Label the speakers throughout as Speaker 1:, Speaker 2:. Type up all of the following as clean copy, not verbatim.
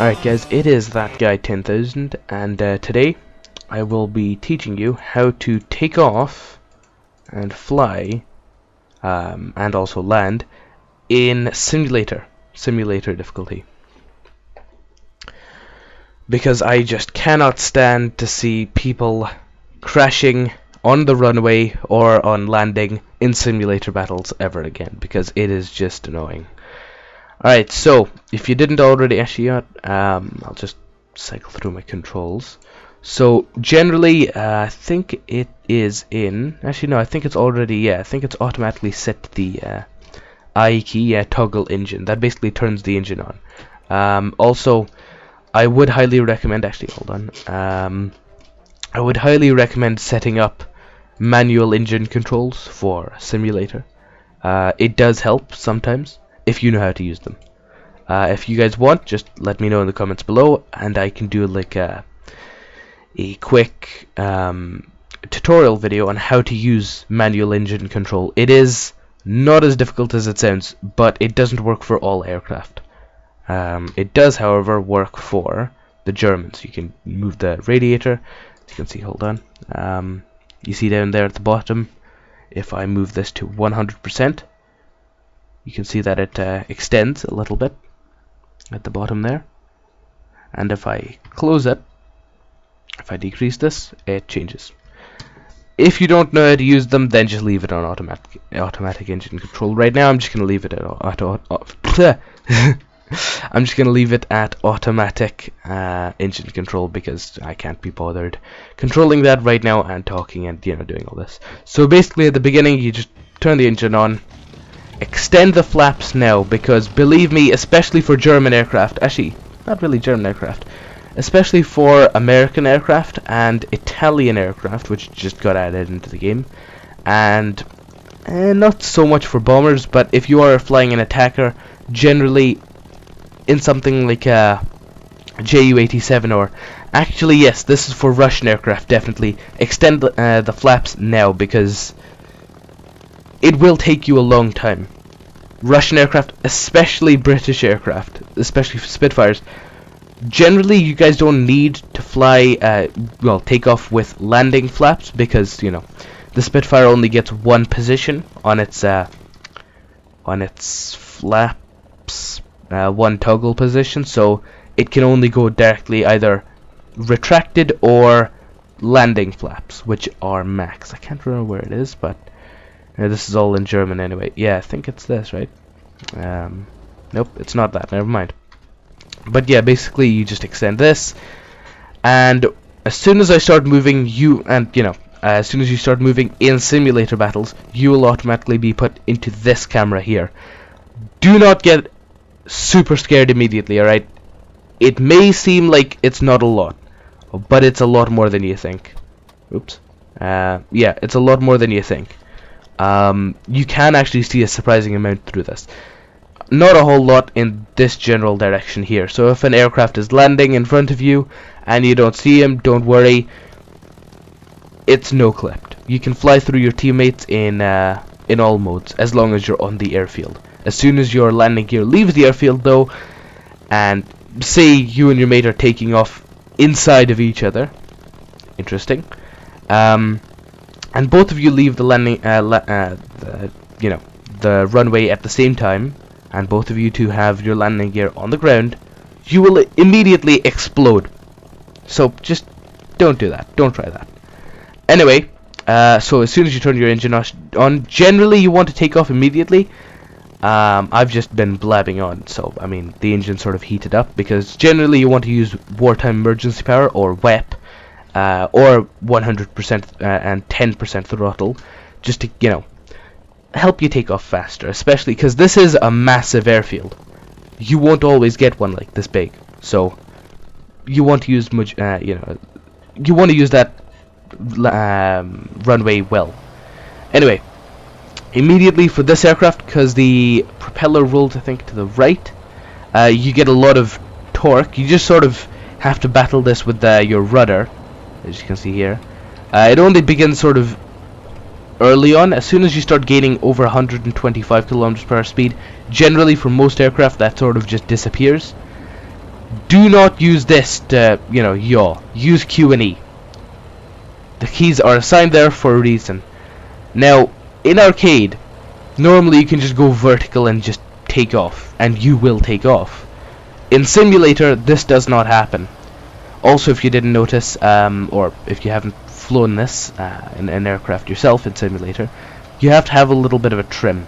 Speaker 1: Alright guys, it is that guy 10,000 and today I will be teaching you how to take off and fly and also land in simulator difficulty, because I just cannot stand to see people crashing on the runway or on landing in simulator battles ever again, because it is just annoying. Alright, so if you didn't already actually yet, I'll just cycle through my controls. So generally, I think it is in. Actually, no, I think it's already. Yeah, I think it's automatically set to the I key, toggle engine. That basically turns the engine on. Also, I would highly recommend. Actually, hold on. I would highly recommend setting up manual engine controls for simulator. It does help sometimes if you know how to use them. If you guys want, just let me know in the comments below, and I can do like a quick tutorial video on how to use manual engine control. It is not as difficult as it sounds, but it doesn't work for all aircraft. It does, however, work for the Germans. You can move the radiator, as you can see. Hold on. You see down there at the bottom, if I move this to 100%, you can see that it extends a little bit at the bottom there. And if I close it, if I decrease this, it changes. If you don't know how to use them, then just leave it on automatic engine control. Right now, I'm just gonna leave it at I'm just gonna leave it at automatic engine control, because I can't be bothered controlling that right now and talking and doing all this. So basically, at the beginning, you just turn the engine on. Extend the flaps now, because believe me, especially for German aircraft, actually not really German aircraft, especially for American aircraft and Italian aircraft, which just got added into the game, and not so much for bombers, but if you are flying an attacker, generally in something like a Ju-87, or actually yes, this is for Russian aircraft, definitely extend the flaps now, because it will take you a long time. Russian aircraft, especially British aircraft, especially Spitfires, generally you guys don't need to fly, take off with landing flaps, because the Spitfire only gets one position on its flaps, one toggle position, so it can only go directly either retracted or landing flaps, which are max. I can't remember where it is, but this is all in German anyway. Yeah, I think it's this, right? Nope, it's not that. Never mind. But yeah, basically you just extend this, and as soon as I start moving, as soon as you start moving in simulator battles, you will automatically be put into this camera here. Do not get super scared immediately, alright? It may seem like it's not a lot, but it's a lot more than you think. Oops. Yeah, it's a lot more than you think. You can actually see a surprising amount through this. Not a whole lot in this general direction here. So if an aircraft is landing in front of you and you don't see him, don't worry. It's no clipped. You can fly through your teammates in all modes, as long as you're on the airfield. As soon as your landing gear leaves the airfield though, and say you and your mate are taking off inside of each other, interesting, and both of you leave the landing, the runway at the same time, and both of you two have your landing gear on the ground, you will immediately explode. So just don't do that. Don't try that. Anyway, so as soon as you turn your engine on, generally you want to take off immediately. I've just been blabbing on, so I mean the engine sort of heated up, because generally you want to use wartime emergency power, or WEP, or 100% and 10% throttle, just to help you take off faster, especially because this is a massive airfield. You won't always get one like this big, so you want to use you want to use that runway well. Anyway, immediately for this aircraft, because the propeller rolls I think to the right, you get a lot of torque. You just sort of have to battle this with your rudder, as you can see here. It only begins sort of early on. As soon as you start gaining over 125 km/h speed, generally for most aircraft that sort of just disappears. Do not use this to, yaw. Use Q and E. The keys are assigned there for a reason. Now, in arcade, normally you can just go vertical and just take off, and you will take off. In simulator, this does not happen. Also, if you didn't notice, or if you haven't flown this in an aircraft yourself in simulator, you have to have a little bit of a trim,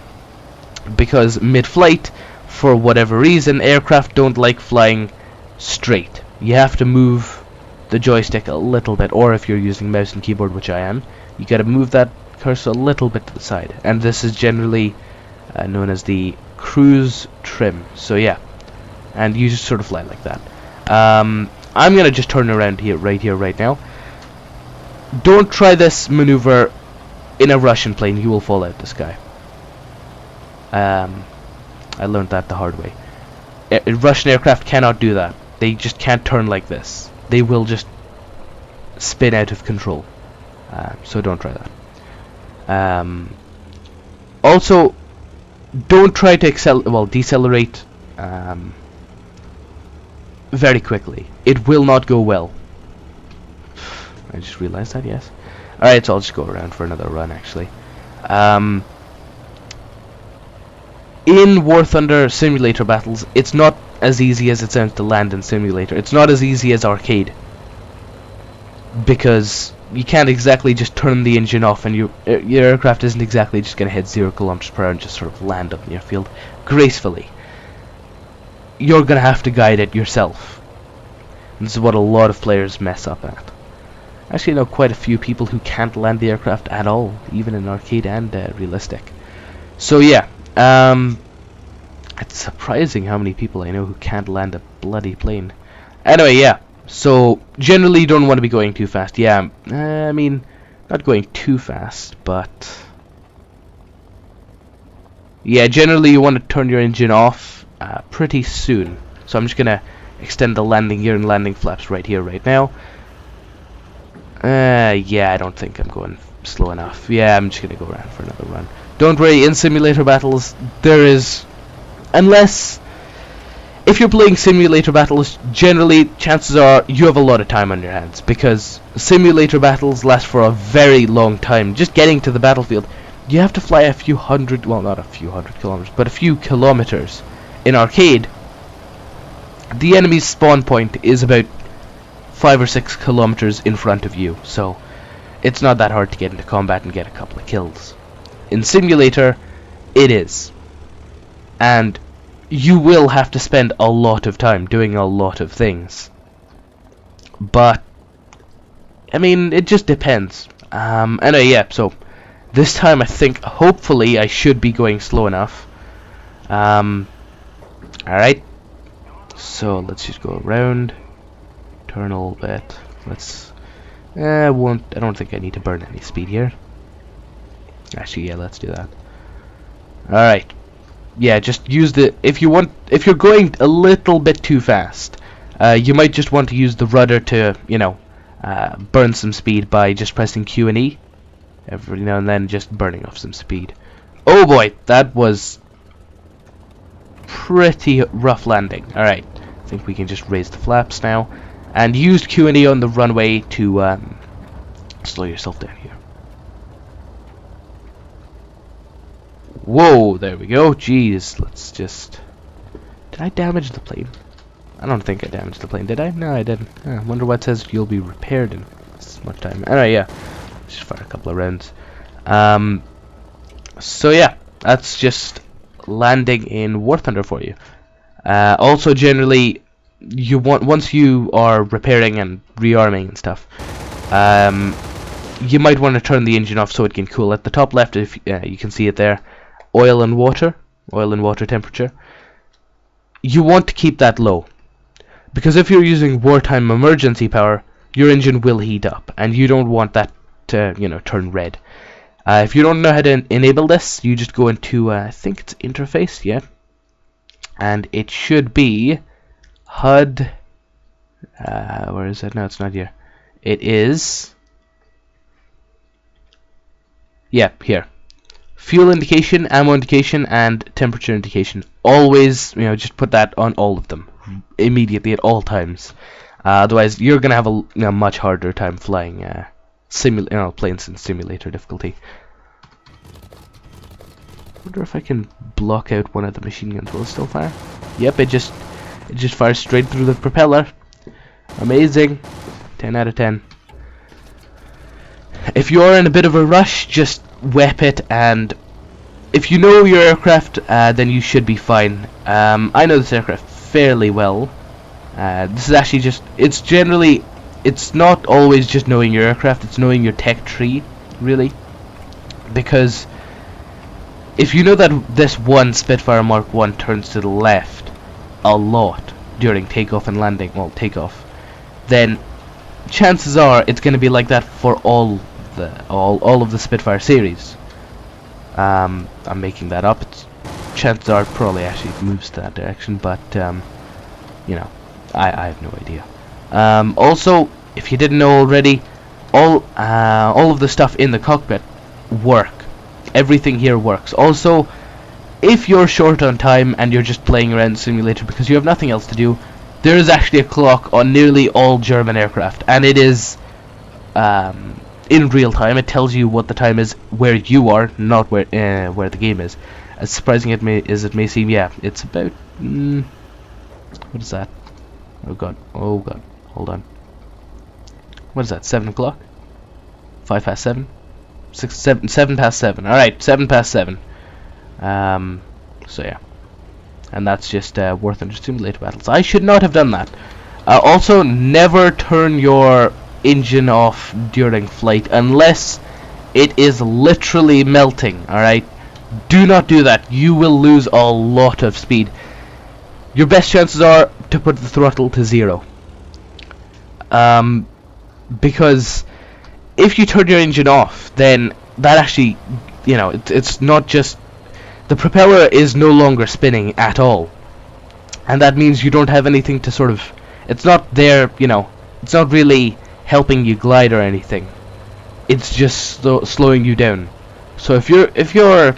Speaker 1: because mid-flight, for whatever reason, aircraft don't like flying straight. You have to move the joystick a little bit, or if you're using mouse and keyboard, which I am, you gotta move that cursor a little bit to the side, and this is generally known as the cruise trim. So yeah, and you just sort of fly like that. I'm gonna just turn around right now. Don't try this maneuver in a Russian plane, you will fall out the sky. I learned that the hard way. Russian aircraft cannot do that. They just can't turn like this. They will just spin out of control. So don't try that. Also, don't try to decelerate very quickly. It will not go well. I just realized that, yes. Alright, so I'll just go around for another run, actually. In War Thunder simulator battles, it's not as easy as it sounds to land in simulator. It's not as easy as arcade, because you can't exactly just turn the engine off, and your aircraft isn't exactly just going to hit 0 kilometers per hour and just sort of land up in your field gracefully. You're going to have to guide it yourself. And this is what a lot of players mess up at. I actually know quite a few people who can't land the aircraft at all, even in arcade and realistic. So yeah, it's surprising how many people I know who can't land a bloody plane. Anyway, yeah. So generally, you don't want to be going too fast. Yeah, I mean, not going too fast, but yeah, generally you want to turn your engine off pretty soon. So I'm just gonna extend the landing gear and landing flaps right here, right now. Yeah, I don't think I'm going slow enough. Yeah, I'm just gonna go around for another run. Don't worry, in simulator battles, there is, unless, if you're playing simulator battles, generally, chances are you have a lot of time on your hands, because simulator battles last for a very long time. Just getting to the battlefield, you have to fly a few hundred, well, not a few hundred kilometers, but a few kilometers. In arcade, the enemy's spawn point is about 5 or 6 kilometers in front of you, so it's not that hard to get into combat and get a couple of kills. In simulator, it is, and you will have to spend a lot of time doing a lot of things, but I mean, it just depends. Anyway, yeah, so this time I think hopefully I should be going slow enough. Alright, so let's just go around, turn a little bit. Let's I don't think I need to burn any speed here. Actually, yeah, let's do that. Alright. Yeah, just use the, if you're going a little bit too fast, you might just want to use the rudder to, burn some speed by just pressing Q and E every now and then, just burning off some speed. Oh boy, that was pretty rough landing. Alright, I think we can just raise the flaps now, and use Q and E on the runway to slow yourself down here. Whoa, there we go. Jeez, let's just... Did I damage the plane? I don't think I damaged the plane, did I? No, I didn't. I wonder what says you'll be repaired in this much time. Alright, yeah. Just fire a couple of rounds. So yeah, that's just landing in War Thunder for you. Also, generally, you want, once you are repairing and rearming and stuff, you might want to turn the engine off so it can cool. At the top left, if you can see it there, oil and water temperature. You want to keep that low, because if you're using wartime emergency power, your engine will heat up, and you don't want that to, turn red. If you don't know how to enable this, you just go into, I think it's interface, yeah, and it should be HUD. Where is it? No, it's not here. It is. Yeah, here. Fuel indication, ammo indication, and temperature indication. Always, just put that on all of them. immediately at all times. Otherwise, you're gonna have a much harder time flying planes in simulator difficulty. Wonder if I can block out one of the machine guns. Will it still fire? Yep, it just fires straight through the propeller. Amazing. 10 out of 10. If you're in a bit of a rush, just whip it, and if you know your aircraft, then you should be fine. I know this aircraft fairly well. This is actually just, it's not always just knowing your aircraft, it's knowing your tech tree, really. Because if you know that this one Spitfire Mark 1 turns to the left a lot during takeoff and landing, well, takeoff, then chances are it's going to be like that for all of the Spitfire series. I'm making that up. Chances are it probably actually moves to that direction, but you know, I have no idea. Also, if you didn't know already, all of the stuff in the cockpit work. Everything here works. Also, if you're short on time and you're just playing around the simulator because you have nothing else to do, there is actually a clock on nearly all German aircraft, and it is in real time. It tells you what the time is where you are, not where the game is. As surprising it may seem, yeah, it's about what is that? Oh god, hold on. What is that? 7 o'clock? 5 past 7? 7 past 7. All right, 7 past 7. So yeah, and that's just War Thunder simulator battles. I should not have done that. Also, never turn your engine off during flight unless it is literally melting. All right, do not do that. You will lose a lot of speed. Your best chances are to put the throttle to 0. Because if you turn your engine off, then that actually, you know, it's not just, the propeller is no longer spinning at all, and that means you don't have anything to sort of, it's not there, you know, it's not really helping you glide or anything. It's just slowing you down. So if you're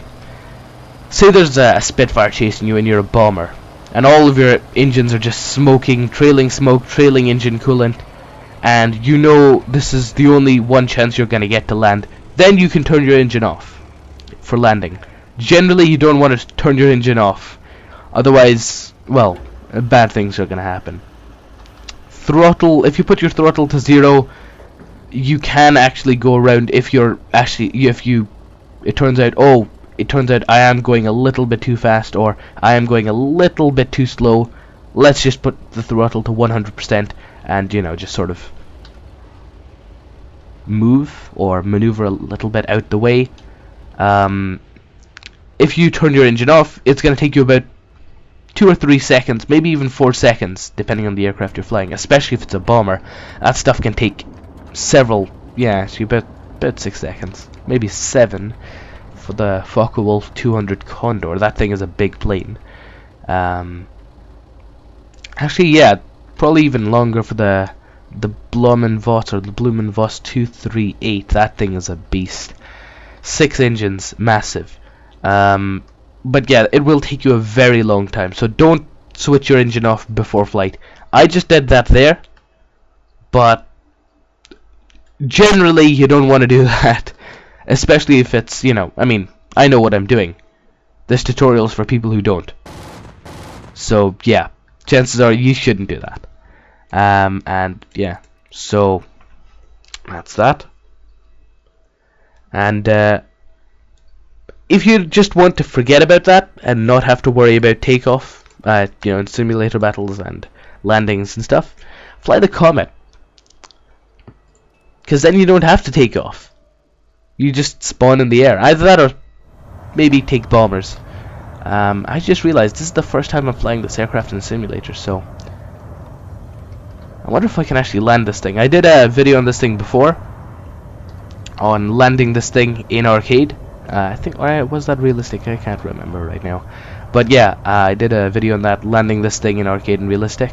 Speaker 1: say there's a Spitfire chasing you and you're a bomber, and all of your engines are just smoking, trailing smoke, trailing engine coolant, and you know this is the only one chance you're gonna get to land, then you can turn your engine off for landing. Generally, you don't want to turn your engine off, otherwise, well, bad things are gonna happen. Throttle, if you put your throttle to 0, you can actually go around if it turns out I am going a little bit too fast, or I am going a little bit too slow. Let's just put the throttle to 100% and, you know, just sort of move or maneuver a little bit out the way. If you turn your engine off, it's going to take you about 2 or 3 seconds, maybe even 4 seconds, depending on the aircraft you're flying, especially if it's a bomber. That stuff can take several, yeah, actually about 6 seconds, maybe 7 for the Focke-Wulf 200 Condor. That thing is a big plane. Actually, yeah, probably even longer for the Blumenvoss or the Blumenvoss 238. That thing is a beast. 6 engines, massive. But yeah, it will take you a very long time, so don't switch your engine off before flight. I just did that there, but generally you don't want to do that, especially if it's, you know, I mean, I know what I'm doing. This tutorial is for people who don't. So yeah, chances are you shouldn't do that. And yeah, so that's that. And if you just want to forget about that and not have to worry about takeoff, you know, in simulator battles and landings and stuff, fly the Comet. Because then you don't have to take off. You just spawn in the air. Either that or maybe take bombers. I just realized this is the first time I'm flying this aircraft in a simulator, so I wonder if I can actually land this thing. I did a video on this thing before, on landing this thing in arcade. I think, was that realistic? I can't remember right now. But yeah, I did a video on that, landing this thing in arcade and realistic.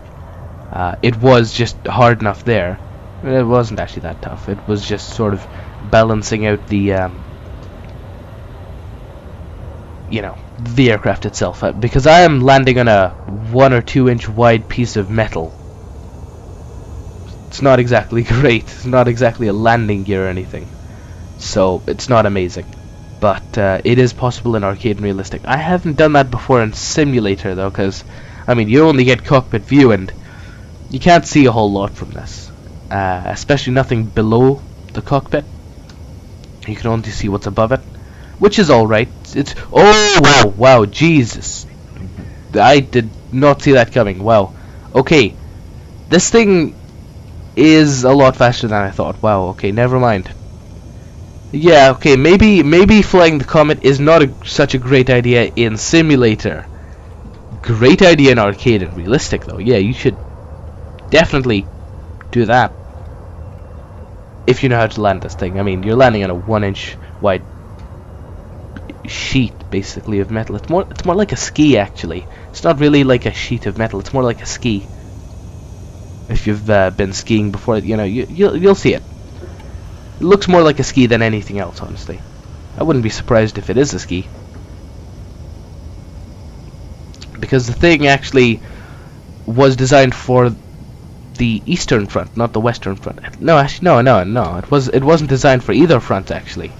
Speaker 1: It was just hard enough there. It wasn't actually that tough. It was just sort of balancing out the you know, the aircraft itself, because I am landing on a 1 or 2 inch wide piece of metal. It's not exactly great. It's not exactly a landing gear or anything, so it's not amazing. But it is possible in arcade and realistic. I haven't done that before in simulator though, because I mean, you only get cockpit view and you can't see a whole lot from this, especially nothing below the cockpit. You can only see what's above it, which is alright. It's oh wow, Jesus, I did not see that coming. Wow. Okay, this thing is a lot faster than I thought. Wow. Okay, never mind. Yeah, okay, maybe flying the Comet is not such a great idea in simulator. Great idea in arcade and realistic though. Yeah, you should definitely do that if you know how to land this thing. I mean, you're landing on a 1 inch wide sheet basically of metal. It's more like a ski actually. It's not really like a sheet of metal. It's more like a ski. If you've been skiing before, you know, you'll see it. It looks more like a ski than anything else, honestly. I wouldn't be surprised if it is a ski, because the thing actually was designed for the Eastern Front, not the Western Front. No, actually, no. It wasn't designed for either front. Actually,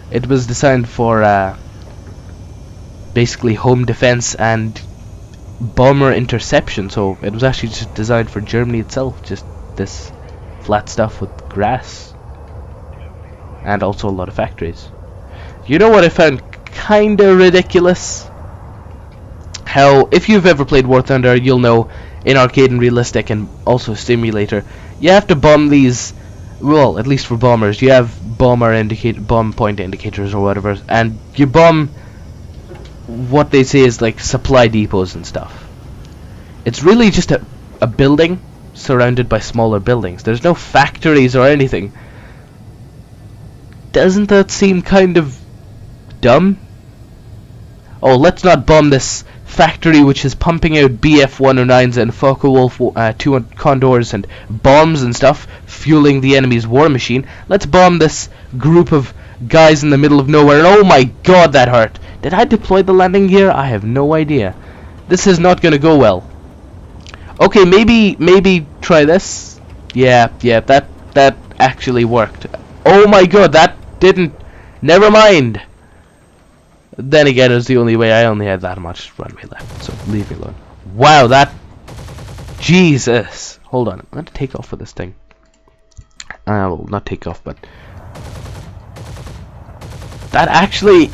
Speaker 1: it was designed for basically home defense and bomber interception. So it was actually just designed for Germany itself. Just this flat stuff with grass. And also a lot of factories. You know what I found kinda ridiculous? How, if you've ever played War Thunder, you'll know in arcade and realistic and also simulator, you have to bomb these, well, at least for bombers, you have bomb point indicators or whatever, and you bomb what they say is like supply depots and stuff. It's really just a building surrounded by smaller buildings. There's no factories or anything. Doesn't that seem kind of dumb? Oh, let's not bomb this factory which is pumping out BF-109s and Focke-Wulf 2 Condors and bombs and stuff, fueling the enemy's war machine. Let's bomb this group of guys in the middle of nowhere. And oh my god, that hurt. Did I deploy the landing gear? I have no idea. This is not gonna go well. Okay, maybe try this. Yeah, that actually worked. Oh my god, that didn't. Never mind. Then again, it was the only way. I only had that much runway left, so leave me alone. Wow, that. Jesus. Hold on, I'm gonna take off with this thing. Well, not take off, but that actually.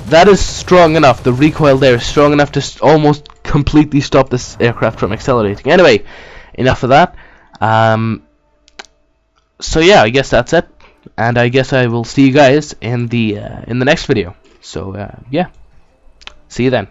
Speaker 1: That is strong enough. The recoil there is strong enough to almost completely stop this aircraft from accelerating. Anyway, enough of that. So yeah, I guess that's it. And I guess I will see you guys in the next video. So yeah, see you then.